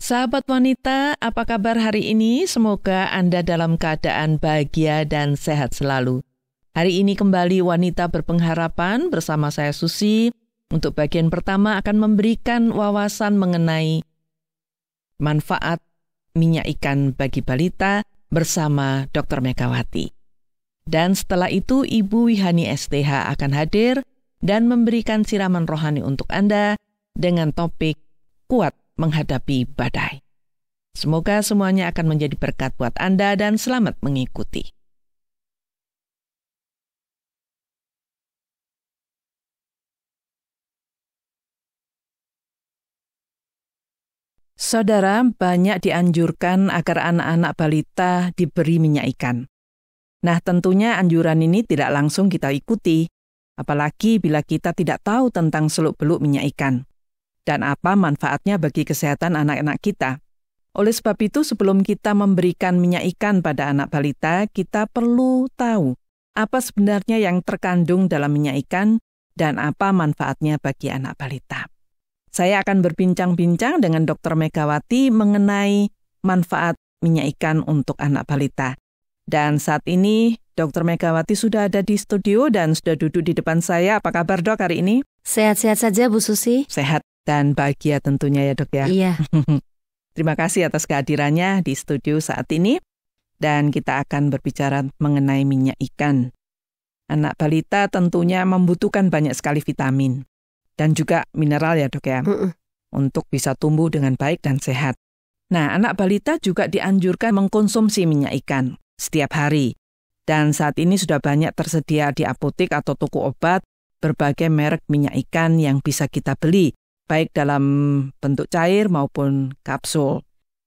Sahabat wanita, apa kabar hari ini? Semoga Anda dalam keadaan bahagia dan sehat selalu. Hari ini kembali Wanita Berpengharapan bersama saya Susi. Untuk bagian pertama akan memberikan wawasan mengenai manfaat minyak ikan bagi balita bersama Dr. Megawati. Dan setelah itu Ibu Wihani STH akan hadir dan memberikan siraman rohani untuk Anda dengan topik kuat menghadapi badai. Semoga semuanya akan menjadi berkat buat Anda dan selamat mengikuti. Saudara, banyak dianjurkan agar anak-anak balita diberi minyak ikan. Nah, tentunya anjuran ini tidak langsung kita ikuti, apalagi bila kita tidak tahu tentang seluk-beluk minyak ikan dan apa manfaatnya bagi kesehatan anak-anak kita. Oleh sebab itu, sebelum kita memberikan minyak ikan pada anak balita, kita perlu tahu apa sebenarnya yang terkandung dalam minyak ikan dan apa manfaatnya bagi anak balita. Saya akan berbincang-bincang dengan Dr. Megawati mengenai manfaat minyak ikan untuk anak balita. Dan saat ini, Dr. Megawati sudah ada di studio dan sudah duduk di depan saya. Apa kabar, Dok, hari ini? Sehat-sehat saja, Bu Susi. Sehat dan bahagia tentunya ya, Dok, ya. Iya. Terima kasih atas kehadirannya di studio saat ini. Dan kita akan berbicara mengenai minyak ikan. Anak balita tentunya membutuhkan banyak sekali vitamin dan juga mineral ya, Dok, ya. Untuk bisa tumbuh dengan baik dan sehat. Nah, anak balita juga dianjurkan mengkonsumsi minyak ikan setiap hari. Dan saat ini sudah banyak tersedia di apotek atau toko obat berbagai merek minyak ikan yang bisa kita beli, baik dalam bentuk cair maupun kapsul.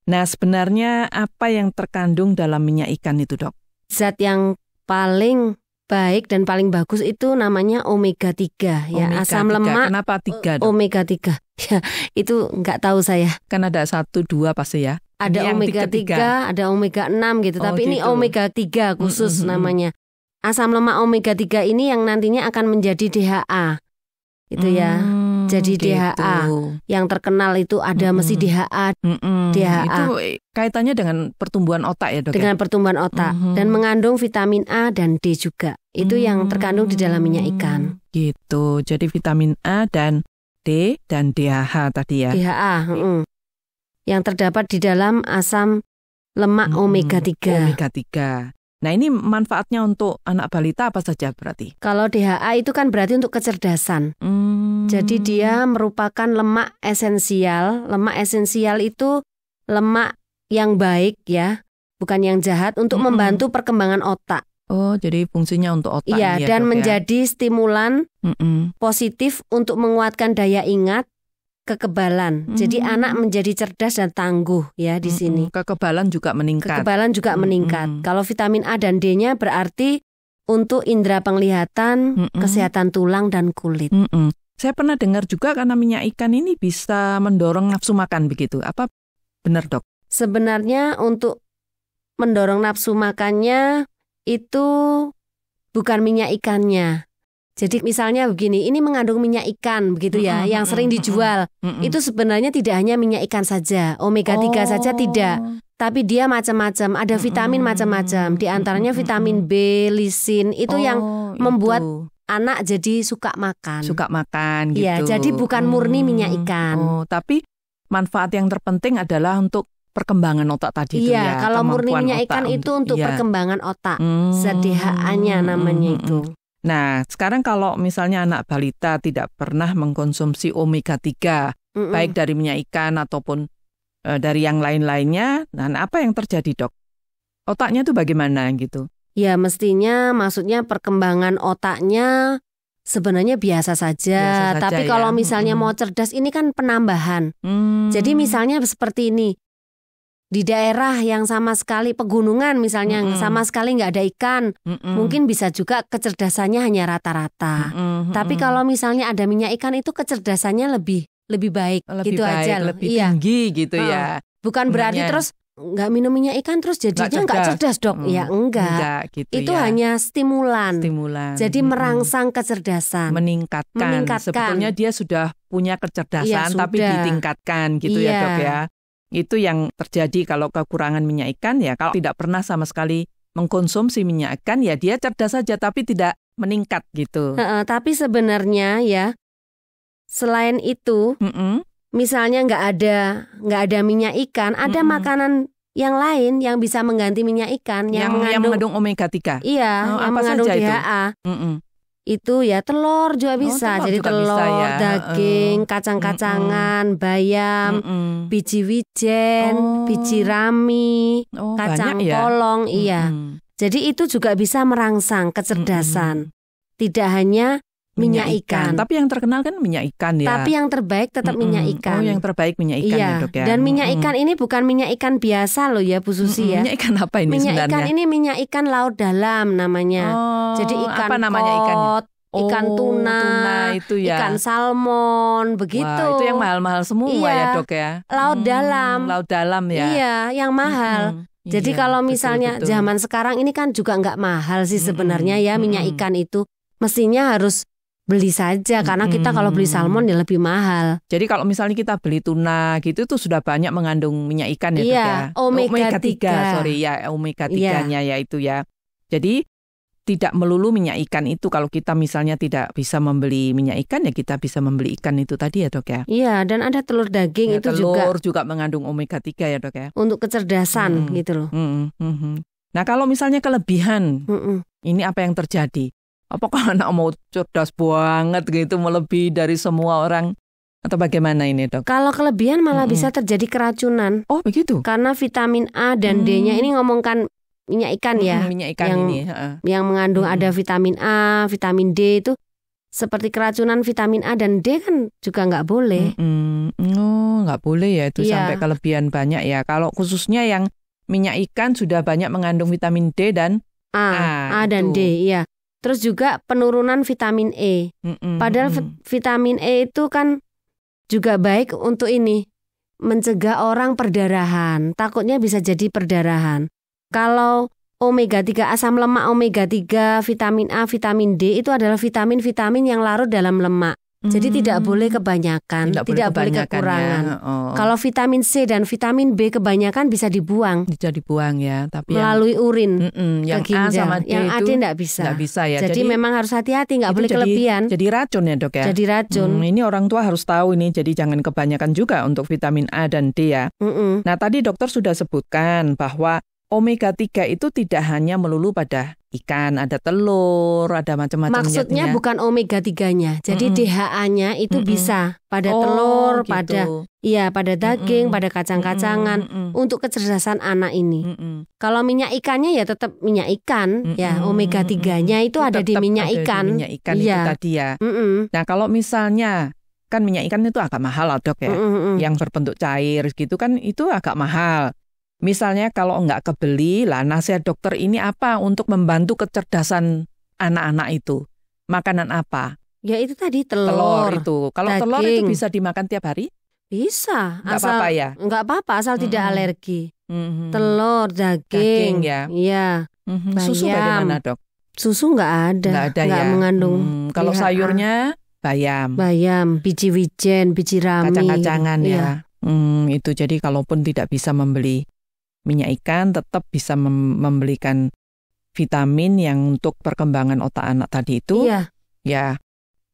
Nah, sebenarnya apa yang terkandung dalam minyak ikan itu, Dok? Zat yang paling baik dan paling bagus itu namanya omega 3 ya, Omega asam 3. lemak. Kenapa 3, Dok? Omega 3. Ya, itu nggak tahu saya. Kan ada 1, 2 pasti ya. Ada Ini omega 3, ada omega 6 gitu. Tapi ini omega 3 khusus namanya. Asam lemak omega 3 ini yang nantinya akan menjadi DHA. Itu ya. Jadi gitu. DHA yang terkenal itu ada mesti DHA. DHA. Itu kaitannya dengan pertumbuhan otak ya, Dok? Dengan pertumbuhan otak dan mengandung vitamin A dan D juga. Itu yang terkandung di dalam minyak ikan. Gitu. Jadi vitamin A dan D dan DHA tadi ya. DHA, yang terdapat di dalam asam lemak omega 3. Omega 3. Nah, ini manfaatnya untuk anak balita apa saja berarti? Kalau DHA itu kan berarti untuk kecerdasan. Jadi dia merupakan lemak esensial. Lemak esensial itu lemak yang baik ya, bukan yang jahat, untuk membantu perkembangan otak. Oh, jadi fungsinya untuk otak. Iya, dan menjadi stimulan positif untuk menguatkan daya ingat, kekebalan. Jadi anak menjadi cerdas dan tangguh ya di sini. Kekebalan juga meningkat. Kalau vitamin A dan D-nya berarti untuk indera penglihatan, kesehatan tulang dan kulit. Saya pernah dengar juga karena minyak ikan ini bisa mendorong nafsu makan begitu. Apa benar, Dok? Sebenarnya untuk mendorong nafsu makannya itu bukan minyak ikannya. Jadi misalnya begini, ini mengandung minyak ikan begitu ya, yang sering dijual. Itu sebenarnya tidak hanya minyak ikan saja, omega 3 saja tidak. Tapi dia macam-macam, ada vitamin macam-macam. Di antaranya vitamin B, lisin, itu yang membuat anak jadi suka makan. Suka makan gitu. Iya, jadi bukan murni minyak ikan. Tapi manfaat yang terpenting adalah untuk perkembangan otak tadi itu ya. Iya, kalau murni minyak ikan itu untuk perkembangan otak. DHA-nya namanya itu. Nah, sekarang kalau misalnya anak balita tidak pernah mengkonsumsi omega 3, baik dari minyak ikan ataupun dari yang lain-lainnya, nah apa yang terjadi, Dok? Otaknya itu bagaimana gitu? Ya, maksudnya perkembangan otaknya sebenarnya biasa saja. Tapi kalau misalnya mau cerdas, ini kan penambahan. Jadi misalnya seperti ini. Di daerah yang sama sekali pegunungan misalnya sama sekali nggak ada ikan, mungkin bisa juga kecerdasannya hanya rata-rata. Tapi kalau misalnya ada minyak ikan itu kecerdasannya lebih baik, gitu aja loh. Lebih tinggi gitu ya. Bukan berarti terus nggak minum minyak ikan terus jadinya nggak cerdas, Dok. Ya enggak gitu itu ya. Hanya stimulan. Jadi merangsang kecerdasan, meningkatkan. Sebetulnya dia sudah punya kecerdasan tapi ditingkatkan gitu ya, Dok ya. Itu yang terjadi kalau kekurangan minyak ikan ya. Kalau tidak pernah sama sekali mengkonsumsi minyak ikan ya dia cerdas saja tapi tidak meningkat gitu. Tapi sebenarnya ya selain itu, misalnya nggak ada minyak ikan, ada makanan yang lain yang bisa mengganti minyak ikan yang mengandung omega 3. Iya, yang mengandung DHA. Itu ya telur juga bisa. Jadi juga telur, bisa ya. daging, kacang-kacangan, bayam, biji wijen, biji rami, kacang polong, iya. Jadi itu juga bisa merangsang kecerdasan. Tidak hanya minyak ikan. Tapi yang terkenal kan minyak ikan ya. Tapi yang terbaik tetap minyak ikan. Yang terbaik minyak ikan ya, Dok ya. Dan minyak ikan ini bukan minyak ikan biasa loh ya Bu Susi ya. Minyak ikan apa ini minyak sebenarnya? Minyak ikan ini minyak ikan laut dalam namanya. Jadi ikan apa namanya ikannya? Ikan tuna itu ya. Ikan salmon, begitu. Wah, itu yang mahal-mahal semua ya Dok ya. Laut dalam. Laut dalam ya. Iya, yang mahal. Jadi kalau misalnya betul. Zaman sekarang ini kan juga nggak mahal sih sebenarnya ya minyak ikan itu. Mestinya harus beli saja karena kita kalau beli salmon ya lebih mahal. Jadi kalau misalnya kita beli tuna gitu tuh sudah banyak mengandung minyak ikan ya Dok ya. Omega 3. Omega 3-nya ya itu ya. Jadi tidak melulu minyak ikan itu. Kalau kita misalnya tidak bisa membeli minyak ikan ya kita bisa membeli ikan itu tadi ya Dok ya. Iya, dan ada telur daging itu telur juga mengandung omega 3 ya Dok ya. Untuk kecerdasan gitu loh. Nah kalau misalnya kelebihan, ini apa yang terjadi? Apakah anak mau cerdas banget gitu melebihi dari semua orang atau bagaimana ini Dok? Kalau kelebihan malah bisa terjadi keracunan. Oh begitu? Karena vitamin A dan D-nya ini ngomongkan minyak ikan ya. Minyak ikan yang mengandung ada vitamin A, vitamin D itu seperti keracunan vitamin A dan D kan juga nggak boleh. Nggak boleh ya itu sampai kelebihan banyak ya. Kalau khususnya yang minyak ikan sudah banyak mengandung vitamin D dan A dan D, iya. Terus juga penurunan vitamin E. Padahal vitamin E itu kan juga baik untuk ini, mencegah orang perdarahan. Takutnya bisa jadi perdarahan. Kalau omega 3, asam lemak omega 3, vitamin A, vitamin D itu adalah vitamin-vitamin yang larut dalam lemak. Jadi tidak boleh kebanyakan, tidak boleh kekurangan. Ya. Kalau vitamin C dan vitamin B kebanyakan bisa dibuang. Bisa dibuang ya, tapi melalui urin yang ke ginjal. A sama D yang itu A D tidak bisa. Nggak bisa ya. Jadi memang harus hati-hati, nggak boleh kelebihan. Jadi racun ya Dok ya. Jadi racun. Ini orang tua harus tahu ini. Jadi jangan kebanyakan juga untuk vitamin A dan D ya. Nah tadi dokter sudah sebutkan bahwa omega 3 itu tidak hanya melulu pada ikan, ada telur, ada macam-macam. Maksudnya bukan omega 3-nya. Jadi DHA-nya itu bisa pada telur, gitu. pada daging, pada kacang-kacangan untuk kecerdasan anak ini. Kalau minyak ikannya ya tetap minyak ikan, ya omega 3-nya itu ada di minyak ikan. Di minyak ikan itu tadi ya. Nah, kalau misalnya kan minyak ikan itu agak mahal Dok ya. Yang berbentuk cair gitu kan itu agak mahal. Misalnya kalau nggak kebeli, lah nasihat dokter ini apa untuk membantu kecerdasan anak-anak itu? Makanan apa? Ya itu tadi telur. Telur itu. Kalau daging. Telur itu bisa dimakan tiap hari? Bisa. Nggak apa-apa ya? Nggak apa-apa asal tidak alergi. Telur, daging ya. Iya. Susu bagaimana Dok? Susu nggak ada. Nggak ya? mengandung. Kalau sayurnya bayam. Bayam, biji wijen, biji rami. Kacang-kacangan ya. Itu jadi kalaupun tidak bisa membeli minyak ikan tetap bisa membelikan vitamin yang untuk perkembangan otak anak tadi itu. Iya. Ya,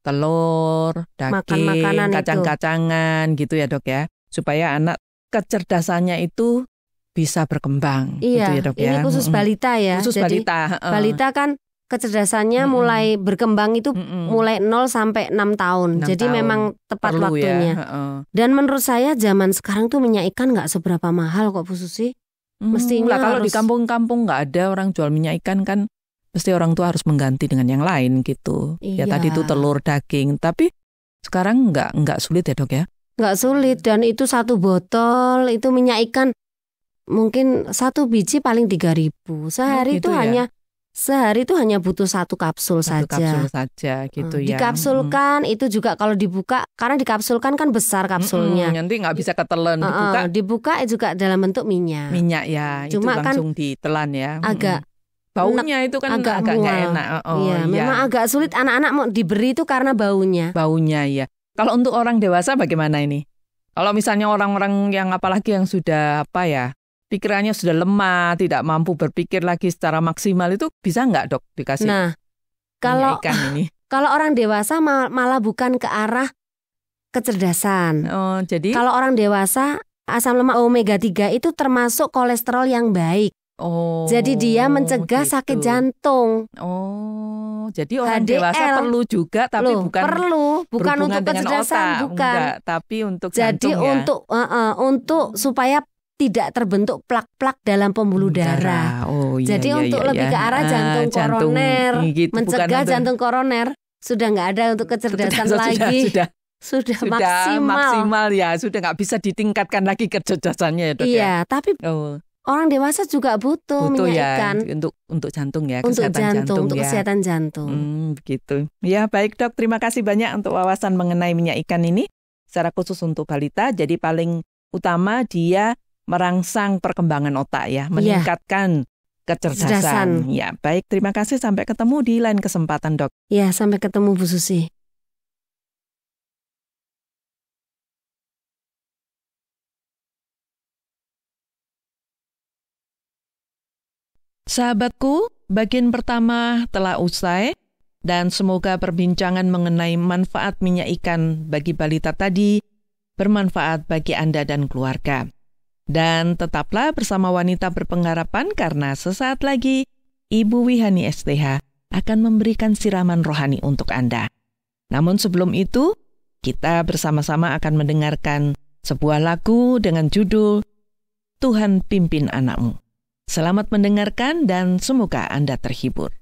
telur, daging, kacang-kacangan gitu ya Dok ya. Supaya anak kecerdasannya itu bisa berkembang. Iya, gitu ya, Dok, ini ya. khusus balita ya. Khusus jadi, balita. Balita kan kecerdasannya mulai berkembang itu mulai 0 sampai 6 tahun. 6 Jadi tahun. memang tepat Perlu waktunya. Ya. Dan menurut saya zaman sekarang tuh minyak ikan nggak seberapa mahal kok Bu Susi. Mestinya kalau harus... di kampung-kampung nggak ada orang jual minyak ikan kan, mesti orang tua harus mengganti dengan yang lain gitu. Iya. Ya tadi itu telur, daging. Tapi sekarang nggak sulit ya Dok ya? Nggak sulit, dan itu satu botol itu minyak ikan mungkin satu biji paling 3.000. Sehari gitu itu ya? Sehari itu hanya butuh satu kapsul saja. Kapsul saja gitu ya. Dikapsulkan itu juga kalau dibuka, karena dikapsulkan kan besar kapsulnya. Nanti nggak bisa ketelan dibuka juga dalam bentuk minyak. Minyak ya, cuma itu langsung ditelan ya. Agak baunya itu kan agak nggak enak. Memang agak sulit anak-anak mau diberi itu karena baunya. Baunya ya. Kalau untuk orang dewasa bagaimana ini? Kalau misalnya orang-orang yang apalagi yang sudah pikirannya sudah lemah, tidak mampu berpikir lagi secara maksimal, itu bisa nggak dok dikasih Nah, minyak kalau ikan ini? kalau orang dewasa malah bukan ke arah kecerdasan. Oh, jadi Kalau orang dewasa, asam lemak omega 3 itu termasuk kolesterol yang baik. Jadi dia mencegah gitu. sakit jantung. Jadi orang HDL. dewasa perlu juga, tapi bukan bukan berhubungan untuk dengan kecerdasan, otak, bukan. enggak, tapi untuk Jadi jantung ya. untuk supaya tidak terbentuk plak-plak dalam pembuluh darah. Jadi untuk lebih ke arah jantung koroner, gitu, mencegah jantung koroner. Sudah nggak ada untuk kecerdasan lagi. Sudah maksimal ya, sudah nggak bisa ditingkatkan lagi kecerdasannya ya dok. Iya, tapi orang dewasa juga butuh minyak ya, ikan untuk jantung ya, untuk kesehatan jantung untuk ya. kesehatan jantung. Begitu. Ya baik dok, terima kasih banyak untuk wawasan mengenai minyak ikan ini. Secara khusus untuk balita, jadi paling utama dia merangsang perkembangan otak ya, meningkatkan kecerdasan. Ya baik, terima kasih, sampai ketemu di lain kesempatan dok. Ya, sampai ketemu Bu Susi. Sahabatku, bagian pertama telah usai dan semoga perbincangan mengenai manfaat minyak ikan bagi balita tadi bermanfaat bagi Anda dan keluarga. Dan tetaplah bersama Wanita Berpengharapan karena sesaat lagi Ibu Wihani STH akan memberikan siraman rohani untuk Anda. Namun sebelum itu, kita bersama-sama akan mendengarkan sebuah lagu dengan judul Tuhan Pimpin Anakmu. Selamat mendengarkan dan semoga Anda terhibur.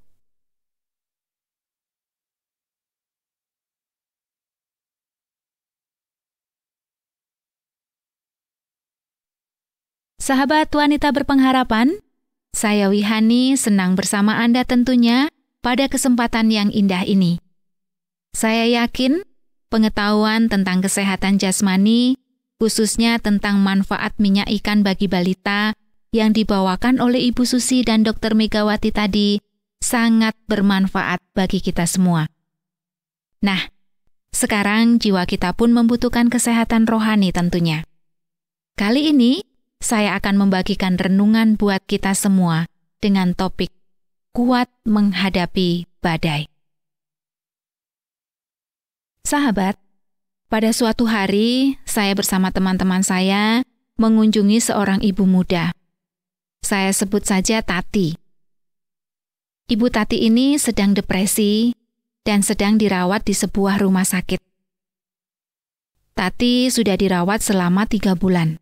Sahabat Wanita Berpengharapan, saya Wihani senang bersama Anda tentunya pada kesempatan yang indah ini. Saya yakin pengetahuan tentang kesehatan jasmani, khususnya tentang manfaat minyak ikan bagi balita, yang dibawakan oleh Ibu Susi dan Dr. Megawati tadi sangat bermanfaat bagi kita semua. Nah, sekarang jiwa kita pun membutuhkan kesehatan rohani tentunya. Kali ini, saya akan membagikan renungan buat kita semua dengan topik kuat menghadapi badai. Sahabat, pada suatu hari saya bersama teman-teman saya mengunjungi seorang ibu muda. Saya sebut saja Tati. Ibu Tati ini sedang depresi dan sedang dirawat di sebuah rumah sakit. Tati sudah dirawat selama 3 bulan.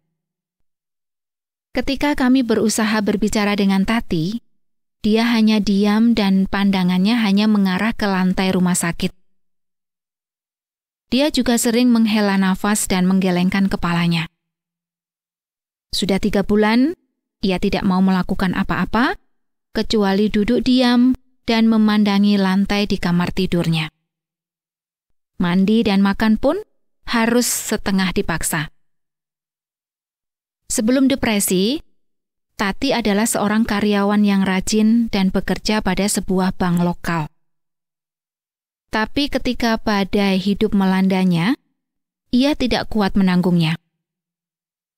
Ketika kami berusaha berbicara dengan Tati, dia hanya diam dan pandangannya hanya mengarah ke lantai rumah sakit. Dia juga sering menghela nafas dan menggelengkan kepalanya. Sudah 3 bulan, ia tidak mau melakukan apa-apa, kecuali duduk diam dan memandangi lantai di kamar tidurnya. Mandi dan makan pun harus setengah dipaksa. Sebelum depresi, Tati adalah seorang karyawan yang rajin dan bekerja pada sebuah bank lokal. Tapi ketika badai hidup melandanya, ia tidak kuat menanggungnya.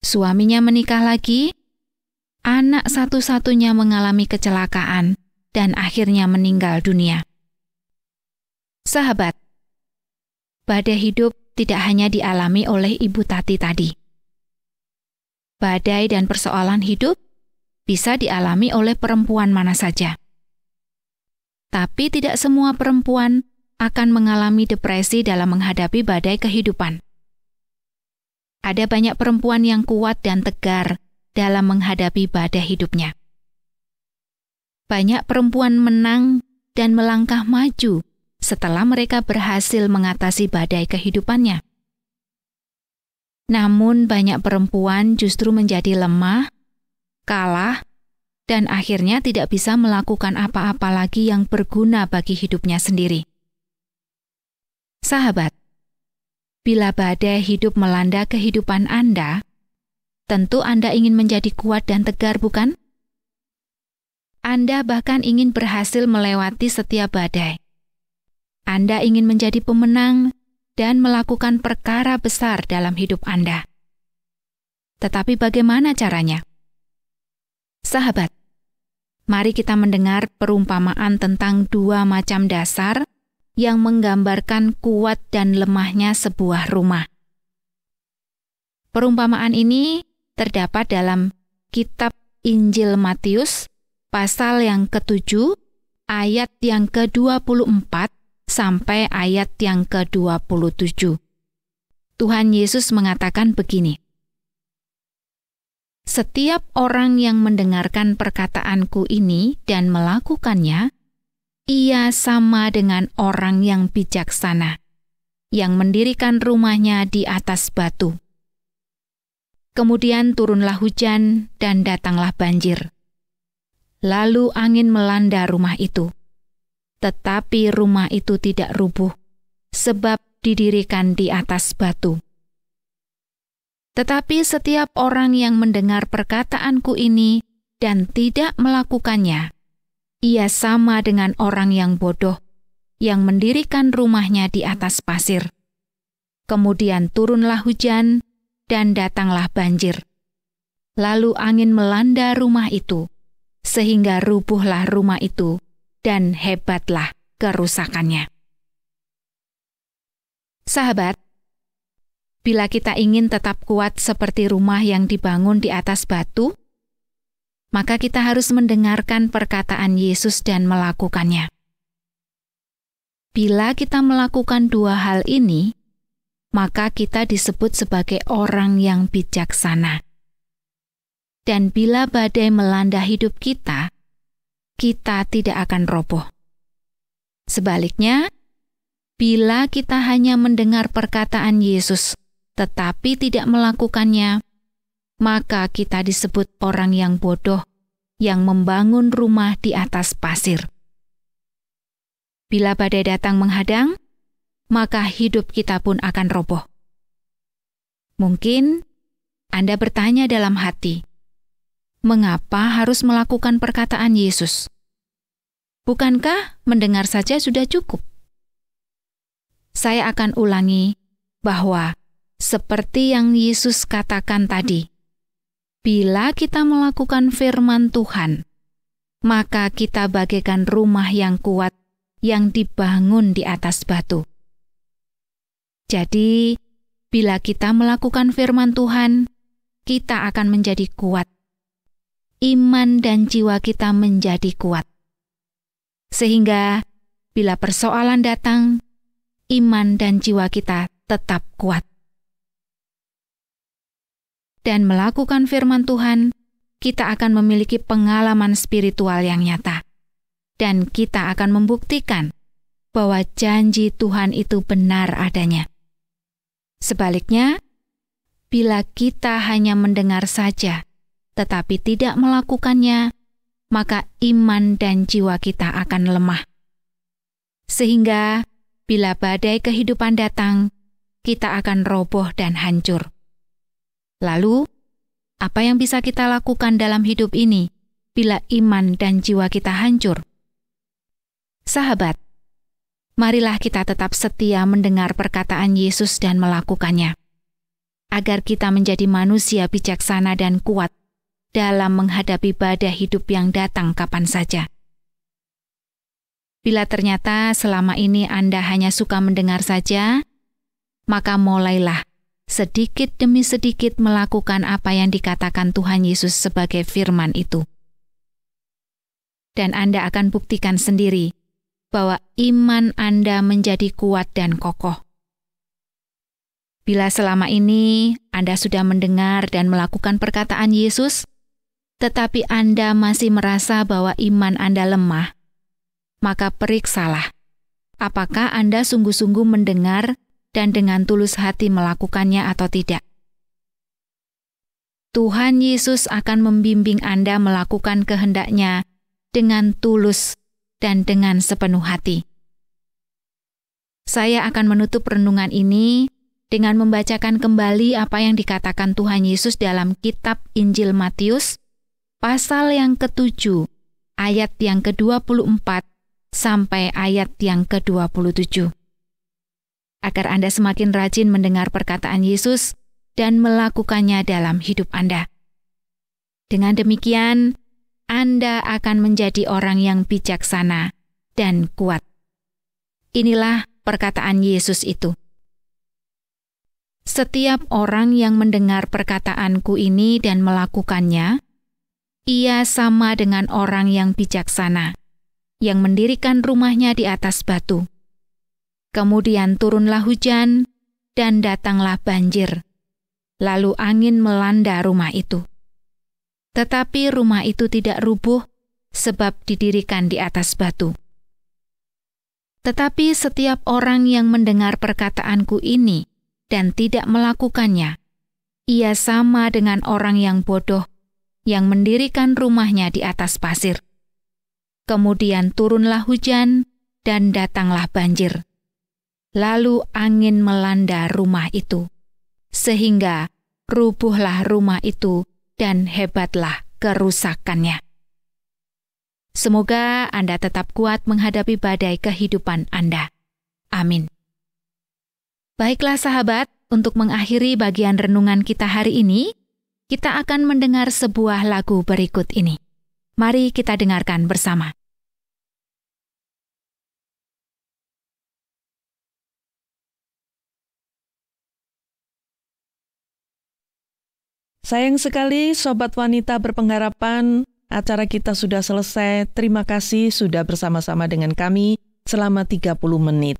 Suaminya menikah lagi, anak satu-satunya mengalami kecelakaan dan akhirnya meninggal dunia. Sahabat, badai hidup tidak hanya dialami oleh Ibu Tati tadi. Badai dan persoalan hidup bisa dialami oleh perempuan mana saja. Tapi tidak semua perempuan akan mengalami depresi dalam menghadapi badai kehidupan. Ada banyak perempuan yang kuat dan tegar dalam menghadapi badai hidupnya. Banyak perempuan menang dan melangkah maju setelah mereka berhasil mengatasi badai kehidupannya. Namun banyak perempuan justru menjadi lemah, kalah, dan akhirnya tidak bisa melakukan apa-apa lagi yang berguna bagi hidupnya sendiri. Sahabat, bila badai hidup melanda kehidupan Anda, tentu Anda ingin menjadi kuat dan tegar, bukan? Anda bahkan ingin berhasil melewati setiap badai. Anda ingin menjadi pemenang dan melakukan perkara besar dalam hidup Anda. Tetapi bagaimana caranya? Sahabat, mari kita mendengar perumpamaan tentang 2 macam dasar yang menggambarkan kuat dan lemahnya sebuah rumah. Perumpamaan ini terdapat dalam kitab Injil Matius, pasal yang ke-7, ayat yang ke-24 sampai ayat yang ke-27. Tuhan Yesus mengatakan begini, "Setiap orang yang mendengarkan perkataanku ini dan melakukannya, ia sama dengan orang yang bijaksana, yang mendirikan rumahnya di atas batu. Kemudian turunlah hujan dan datanglah banjir. Lalu angin melanda rumah itu. Tetapi rumah itu tidak rubuh, sebab didirikan di atas batu. Tetapi setiap orang yang mendengar perkataanku ini dan tidak melakukannya, ia sama dengan orang yang bodoh, yang mendirikan rumahnya di atas pasir. Kemudian turunlah hujan dan datanglah banjir. Lalu angin melanda rumah itu, sehingga rubuhlah rumah itu, dan hebatlah kerusakannya." Sahabat, bila kita ingin tetap kuat seperti rumah yang dibangun di atas batu, maka kita harus mendengarkan perkataan Yesus dan melakukannya. Bila kita melakukan 2 hal ini, maka kita disebut sebagai orang yang bijaksana. Dan bila badai melanda hidup kita tidak akan roboh. Sebaliknya, bila kita hanya mendengar perkataan Yesus tetapi tidak melakukannya, maka kita disebut orang yang bodoh yang membangun rumah di atas pasir. Bila badai datang menghadang, maka hidup kita pun akan roboh. Mungkin Anda bertanya dalam hati, mengapa harus melakukan perkataan Yesus? Bukankah mendengar saja sudah cukup? Saya akan ulangi bahwa seperti yang Yesus katakan tadi, bila kita melakukan firman Tuhan, maka kita bagaikan rumah yang kuat yang dibangun di atas batu. Jadi, bila kita melakukan firman Tuhan, kita akan menjadi kuat. Iman dan jiwa kita menjadi kuat. Sehingga, bila persoalan datang, iman dan jiwa kita tetap kuat. Dan melakukan firman Tuhan, kita akan memiliki pengalaman spiritual yang nyata. Dan kita akan membuktikan bahwa janji Tuhan itu benar adanya. Sebaliknya, bila kita hanya mendengar saja, tetapi tidak melakukannya, maka iman dan jiwa kita akan lemah. Sehingga, bila badai kehidupan datang, kita akan roboh dan hancur. Lalu, apa yang bisa kita lakukan dalam hidup ini bila iman dan jiwa kita hancur? Sahabat, marilah kita tetap setia mendengar perkataan Yesus dan melakukannya, agar kita menjadi manusia bijaksana dan kuat dalam menghadapi badai hidup yang datang kapan saja. Bila ternyata selama ini Anda hanya suka mendengar saja, maka mulailah sedikit demi sedikit melakukan apa yang dikatakan Tuhan Yesus sebagai firman itu. Dan Anda akan buktikan sendiri bahwa iman Anda menjadi kuat dan kokoh. Bila selama ini Anda sudah mendengar dan melakukan perkataan Yesus, tetapi Anda masih merasa bahwa iman Anda lemah, maka periksalah, apakah Anda sungguh-sungguh mendengar dan dengan tulus hati melakukannya atau tidak. Tuhan Yesus akan membimbing Anda melakukan kehendak-Nya dengan tulus dan dengan sepenuh hati. Saya akan menutup renungan ini dengan membacakan kembali apa yang dikatakan Tuhan Yesus dalam kitab Injil Matius, pasal yang ke-7, ayat yang ke-24 sampai ayat yang ke-27. Agar Anda semakin rajin mendengar perkataan Yesus dan melakukannya dalam hidup Anda. Dengan demikian, Anda akan menjadi orang yang bijaksana dan kuat. Inilah perkataan Yesus itu. Setiap orang yang mendengar perkataanku ini dan melakukannya, ia sama dengan orang yang bijaksana, yang mendirikan rumahnya di atas batu. Kemudian turunlah hujan, dan datanglah banjir. Lalu angin melanda rumah itu. Tetapi rumah itu tidak rubuh, sebab didirikan di atas batu. Tetapi setiap orang yang mendengar perkataanku ini dan tidak melakukannya, ia sama dengan orang yang bodoh, yang mendirikan rumahnya di atas pasir. Kemudian turunlah hujan, dan datanglah banjir. Lalu angin melanda rumah itu, sehingga rubuhlah rumah itu dan hebatlah kerusakannya. Semoga Anda tetap kuat menghadapi badai kehidupan Anda. Amin. Baiklah sahabat, untuk mengakhiri bagian renungan kita hari ini, kita akan mendengar sebuah lagu berikut ini. Mari kita dengarkan bersama. Sayang sekali Sobat Wanita Berpengharapan, acara kita sudah selesai. Terima kasih sudah bersama-sama dengan kami selama 30 menit.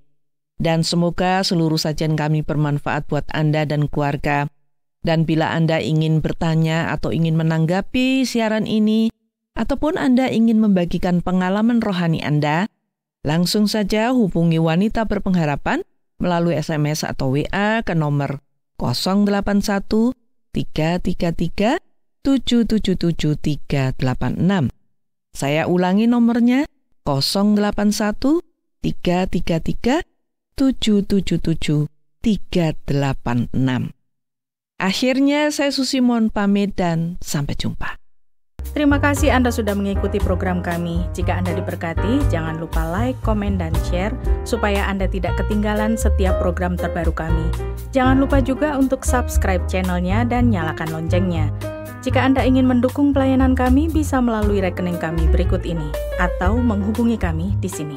Dan semoga seluruh sajian kami bermanfaat buat Anda dan keluarga. Dan bila Anda ingin bertanya atau ingin menanggapi siaran ini, ataupun Anda ingin membagikan pengalaman rohani Anda, langsung saja hubungi Wanita Berpengharapan melalui SMS atau WA ke nomor 081 333 777 386. Saya ulangi nomornya 081 333 777 386. Akhirnya saya Susi mohon pamit dan sampai jumpa. Terima kasih Anda sudah mengikuti program kami. Jika Anda diberkati, jangan lupa like, komen, dan share supaya Anda tidak ketinggalan setiap program terbaru kami. Jangan lupa juga untuk subscribe channelnya dan nyalakan loncengnya. Jika Anda ingin mendukung pelayanan kami, bisa melalui rekening kami berikut ini atau menghubungi kami di sini.